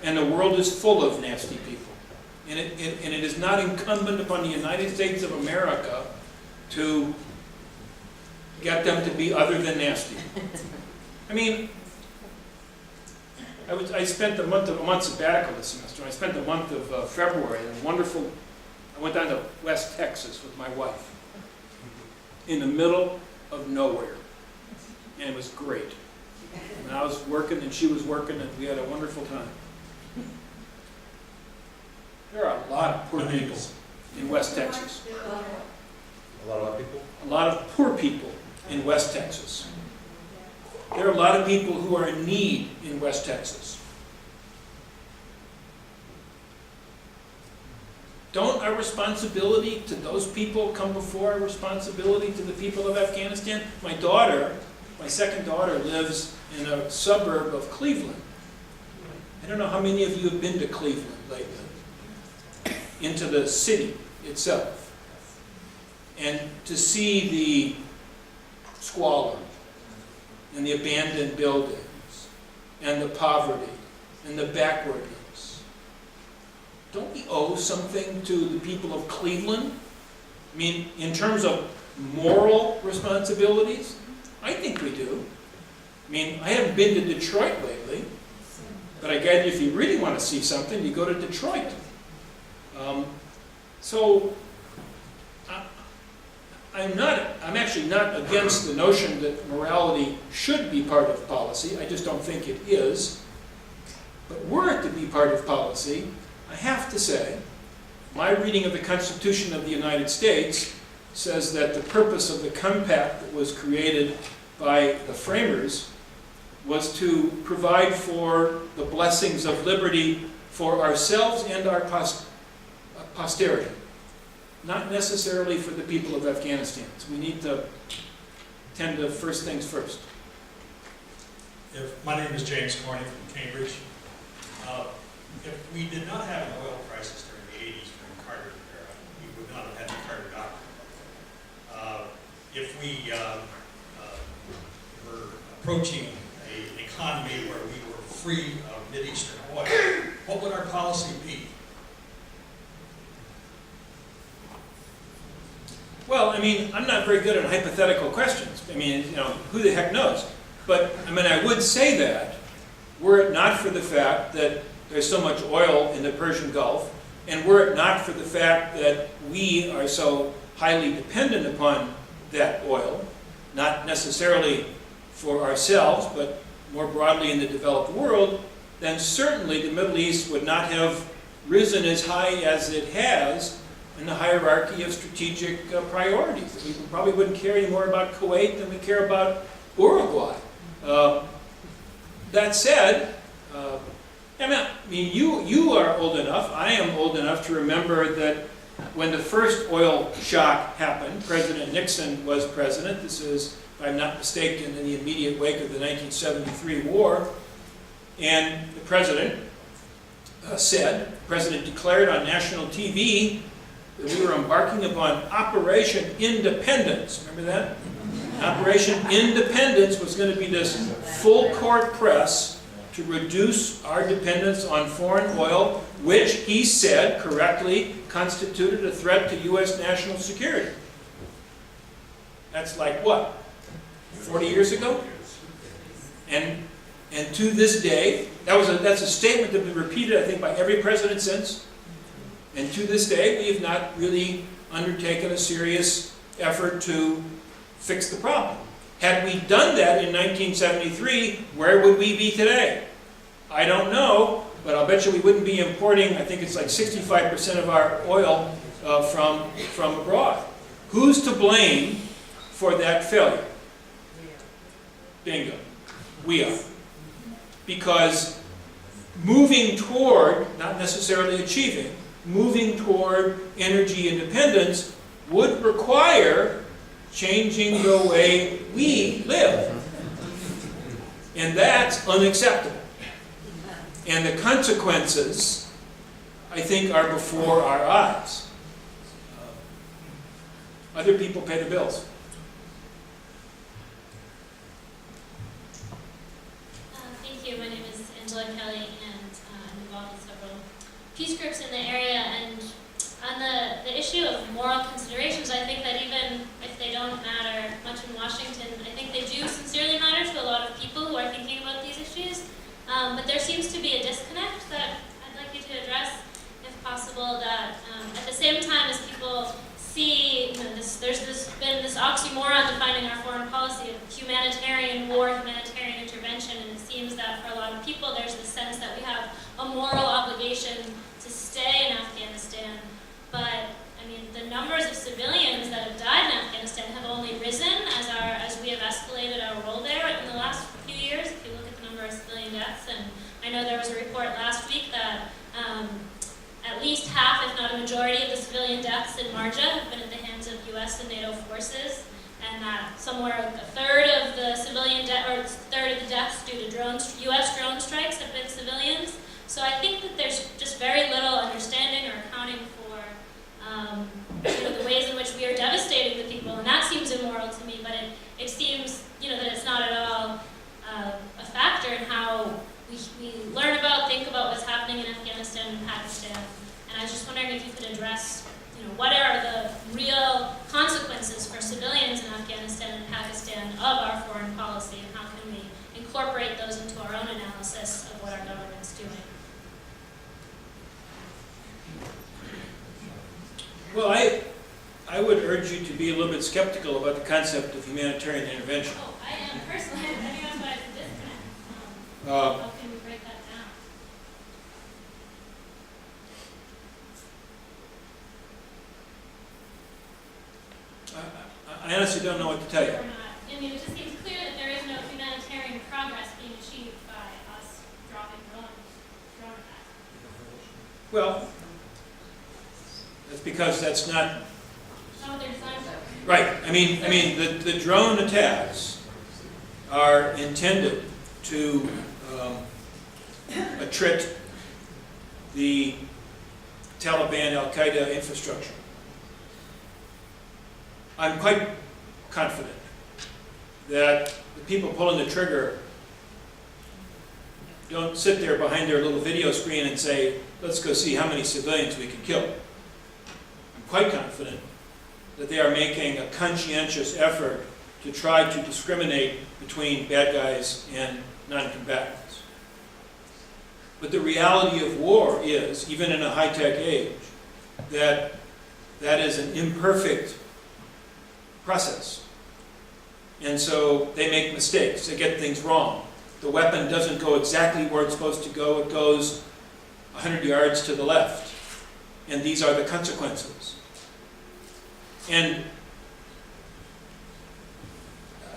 And the world is full of nasty people. And it is not incumbent upon the United States of America to get them to be other than nasty. I mean, I spent a month sabbatical this semester. I spent the month of February in a wonderful, I went down to West Texas with my wife, in the middle of nowhere. And it was great. And I was working and she was working and we had a wonderful time. There are a lot of poor people in West Texas. A lot of people? A lot of poor people in West Texas. There are a lot of people who are in need in West Texas. Don't our responsibility to those people come before our responsibility to the people of Afghanistan? My daughter, my second daughter, lives in a suburb of Cleveland. I don't know how many of you have been to Cleveland lately, into the city itself, and to see the squalor and the abandoned buildings and the poverty and the backwardness. Don't we owe something to the people of Cleveland? I mean, in terms of moral responsibilities, I think we do. I mean, I haven't been to Detroit lately, but I gather if you really want to see something, you go to Detroit. I'm actually not against the notion that morality should be part of policy. I just don't think it is. But were it to be part of policy, I have to say, my reading of the Constitution of the United States says that the purpose of the compact that was created by the framers was to provide for the blessings of liberty for ourselves and our posterity, not necessarily for the people of Afghanistan. So we need to tend to first things first. My name is James Corney from Cambridge. If we did not have an oil crisis during the 80s, during Carter's era, we would not have had the Carter Doctrine. If we were approaching an economy where we were free of Mideastern oil, what would our policy be? Well, I mean, I'm not very good at hypothetical questions. I mean, you know, who the heck knows? But, I mean, I would say that, were it not for the fact that there's so much oil in the Persian Gulf, and were it not for the fact that we are so highly dependent upon that oil, not necessarily for ourselves, but more broadly in the developed world, then certainly the Middle East would not have risen as high as it has in the hierarchy of strategic priorities. We probably wouldn't care any more about Kuwait than we care about Uruguay. That said, I mean, you are old enough, I am old enough to remember that when the first oil shock happened, President Nixon was president. This is, if I'm not mistaken, in the immediate wake of the 1973 war. And the president declared on national TV that we were embarking upon Operation Independence. Remember that? Operation Independence was going to be this full-court press to reduce our dependence on foreign oil, which he said correctly constituted a threat to U.S. national security. That's like what? 40 years ago? And to this day, that's a statement that's been repeated, I think, by every president since. And to this day, we have not really undertaken a serious effort to fix the problem. Had we done that in 1973, where would we be today? I don't know, but I'll bet you we wouldn't be importing, I think it's like 65% of our oil from abroad. Who's to blame for that failure? Bingo. We are. Because moving toward, not necessarily achieving, moving toward energy independence would require changing the way we live. And that's unacceptable. And the consequences, I think, are before our eyes. Other people pay the bills. Thank you. My name is Angela Kelly, and I'm involved peace groups in the area, and on the issue of moral considerations, I think that even if they don't matter much in Washington, I think they do sincerely matter to a lot of people who are thinking about these issues. But there seems to be a disconnect that I'd like you to address, if possible, that at the same time as people see, there's been this oxymoron defining our foreign policy of humanitarian war, humanitarian intervention, and it seems that for a lot of people there's this sense that we have a moral obligation to stay in Afghanistan. But I mean, the numbers of civilians that have died in Afghanistan have only risen as we have escalated our role there in the last few years. If you look at the number of civilian deaths, and I know there was a report last week that at least half, if not a majority, of the civilian deaths in Marja have been at the hands of U.S. and NATO forces, and that somewhere a third of the deaths due to U.S. drone strikes have been civilians. So I think that there's just very little understanding or accounting for the ways in which we are devastating the people, and that seems immoral to me. But it seems that it's not at all a factor in how we learn about, think about what's happening in Afghanistan and Pakistan. And I was just wondering if you could address, what are the real consequences for civilians in Afghanistan and Pakistan of our foreign policy, and how can we incorporate those into our own analysis of what our government's doing? Well, I would urge you to be a little bit skeptical about the concept of humanitarian intervention. Oh, I am personally. I think that's why it's a disconnect. How can we break that down? I honestly don't know what to tell you. Or not. I mean, it just seems clear that there is no humanitarian progress being achieved by us dropping drone attacks. Well, that's because that's not Not what they're designed for. right. I mean, the drone attacks are intended to attrit the Taliban Al-Qaeda infrastructure. I'm quite confident that the people pulling the trigger don't sit there behind their little video screen and say, let's go see how many civilians we can kill. I'm quite confident that they are making a conscientious effort to try to discriminate between bad guys and non-combatants. But the reality of war is, even in a high-tech age, that is an imperfect process. And so they make mistakes, they get things wrong. The weapon doesn't go exactly where it's supposed to go, it goes 100 yards to the left. And these are the consequences. And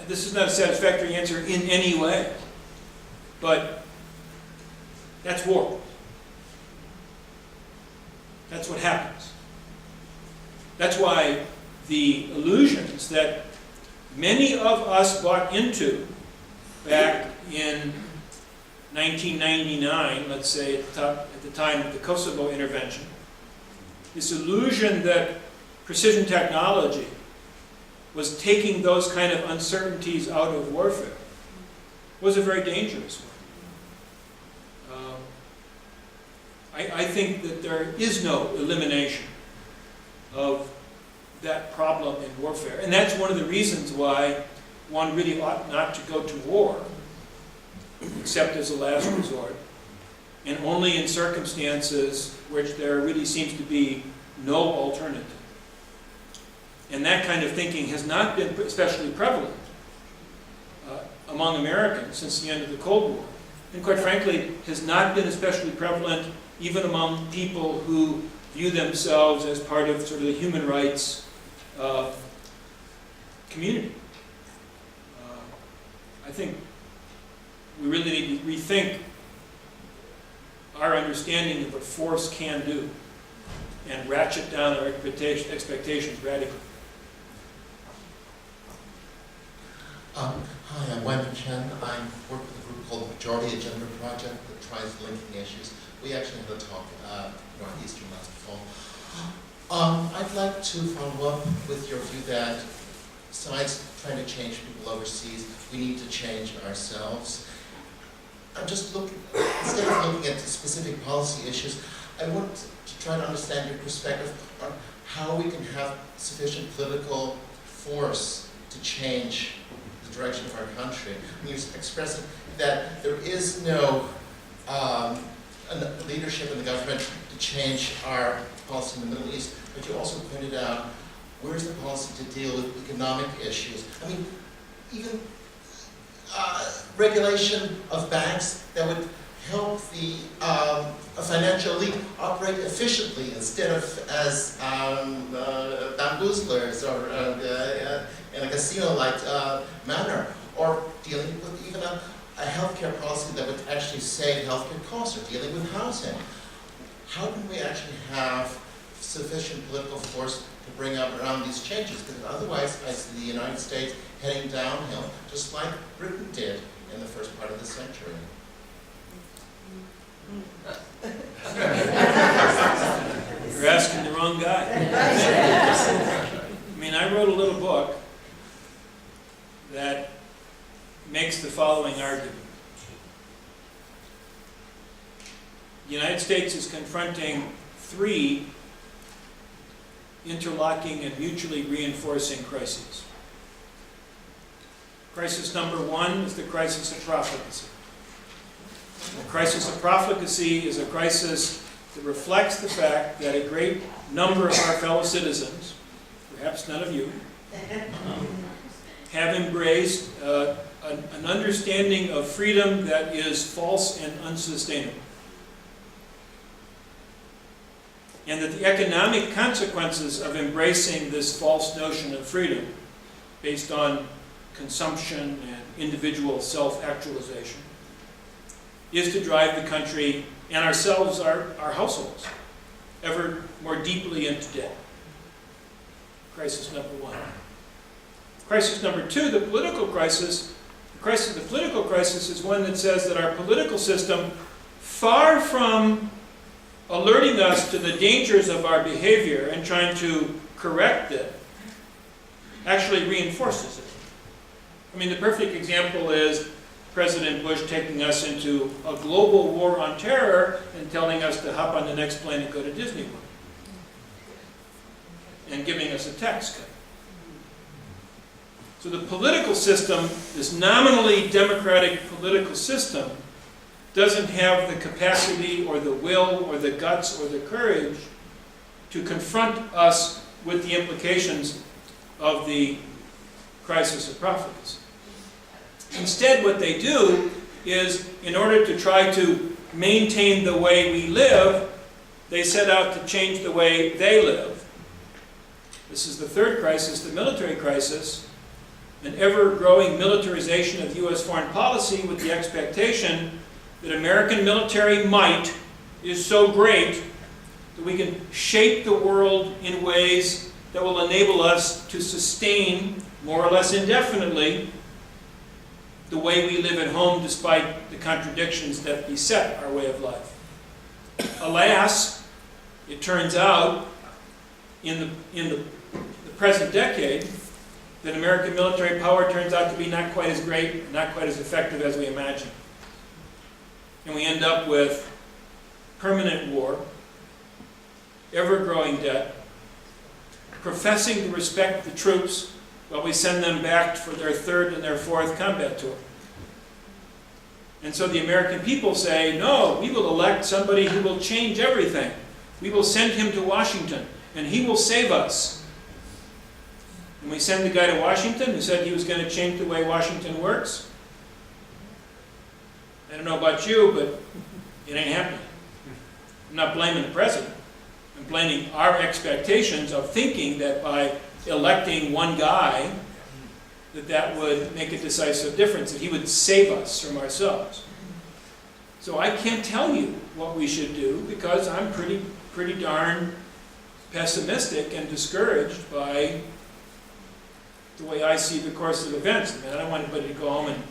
this is not a satisfactory answer in any way, but that's war. That's what happens. That's why the illusions that many of us bought into back in 1999, let's say at the time of the Kosovo intervention, this illusion that precision technology was taking those kind of uncertainties out of warfare was a very dangerous one. I think that there is no elimination of that problem in warfare. And that's one of the reasons why one really ought not to go to war, except as a last resort, and only in circumstances which there really seems to be no alternative. And that kind of thinking has not been especially prevalent among Americans since the end of the Cold War. And quite frankly, has not been especially prevalent even among people who view themselves as part of sort of the human rights community. I think we really need to rethink our understanding of what force can do and ratchet down our expectations radically. Hi, I'm Wyman Chen. I work with a group called the Majority Agenda Project that tries linking issues. We actually had a talk Northeastern last fall. I'd like to follow up with your view that besides trying to change people overseas, we need to change ourselves. I'm just looking, instead of looking at the specific policy issues, I want to try to understand your perspective on how we can have sufficient political force to change the direction of our country. And you're expressing that there is no leadership in the government to change our policy in the Middle East, but you also pointed out where's the policy to deal with economic issues. I mean, even regulation of banks that would help the financial elite operate efficiently instead of as bamboozlers or in a casino-like manner, or dealing with even a healthcare policy that would actually save healthcare costs, or dealing with housing. How can we actually have sufficient political force to bring around these changes? Because otherwise, I see the United States heading downhill, just like Britain did in the first part of the century. You're asking the wrong guy. I mean, I wrote a little book that makes the following argument. The United States is confronting three interlocking and mutually reinforcing crises. Crisis number one is the crisis of profligacy. The crisis of profligacy is a crisis that reflects the fact that a great number of our fellow citizens, perhaps none of you, have embraced an understanding of freedom that is false and unsustainable. And that the economic consequences of embracing this false notion of freedom, based on consumption and individual self-actualization, is to drive the country and ourselves, our households, ever more deeply into debt. Crisis number one. Crisis number two, the political crisis. The political crisis is one that says that our political system, far from alerting us to the dangers of our behavior and trying to correct it, actually reinforces it. I mean, the perfect example is President Bush taking us into a global war on terror and telling us to hop on the next plane and go to Disney World. And giving us a tax cut. So the political system, this nominally democratic political system, doesn't have the capacity or the will or the guts or the courage to confront us with the implications of the crisis of profligacy. Instead, what they do is, in order to try to maintain the way we live, they set out to change the way they live. This is the third crisis, the military crisis, an ever-growing militarization of U.S. foreign policy with the expectation that American military might is so great that we can shape the world in ways that will enable us to sustain, more or less indefinitely, the way we live at home despite the contradictions that beset our way of life. Alas, it turns out, in the present decade, that American military power turns out to be not quite as great, not quite as effective as we imagined. And we end up with permanent war, ever-growing debt, professing to respect the troops while we send them back for their third and their fourth combat tour. And so the American people say, no, we will elect somebody who will change everything. We will send him to Washington, and he will save us. And we send the guy to Washington who said he was going to change the way Washington works. I don't know about you, but it ain't happening. I'm not blaming the president. I'm blaming our expectations of thinking that by electing one guy, that would make a decisive difference, that he would save us from ourselves. So I can't tell you what we should do because I'm pretty darn pessimistic and discouraged by the way I see the course of events. I mean, I don't want anybody to go home and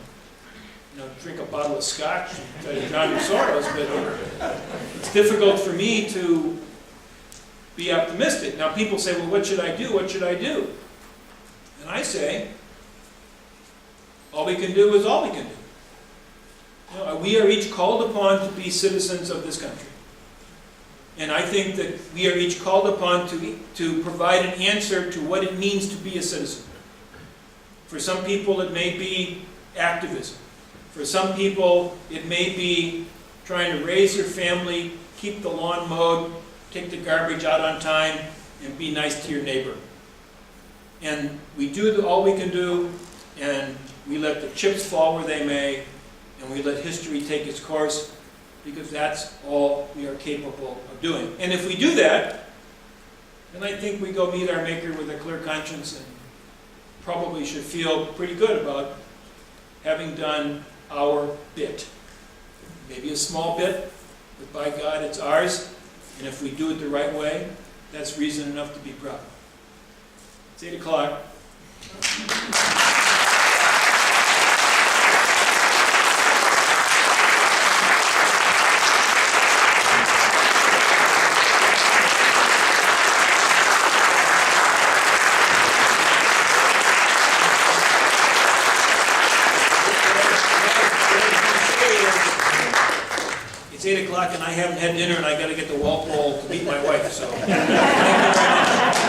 drink a bottle of scotch and try to drown your sorrows, but it's difficult for me to be optimistic. Now people say, well, what should I do? What should I do? And I say, all we can do is all we can do. You know, we are each called upon to be citizens of this country. And I think that we are each called upon to provide an answer to what it means to be a citizen. For some people, it may be activism. For some people, it may be trying to raise your family, keep the lawn mowed, take the garbage out on time, and be nice to your neighbor. And we do all we can do, and we let the chips fall where they may, and we let history take its course, because that's all we are capable of doing. And if we do that, then I think we go meet our Maker with a clear conscience and probably should feel pretty good about having done our bit. Maybe a small bit, but by God, it's ours. And if we do it the right way, that's reason enough to be proud. It's 8 o'clock. It's 8 o'clock and I haven't had dinner and I gotta get to Walpole to meet my wife, so. Thank you very much.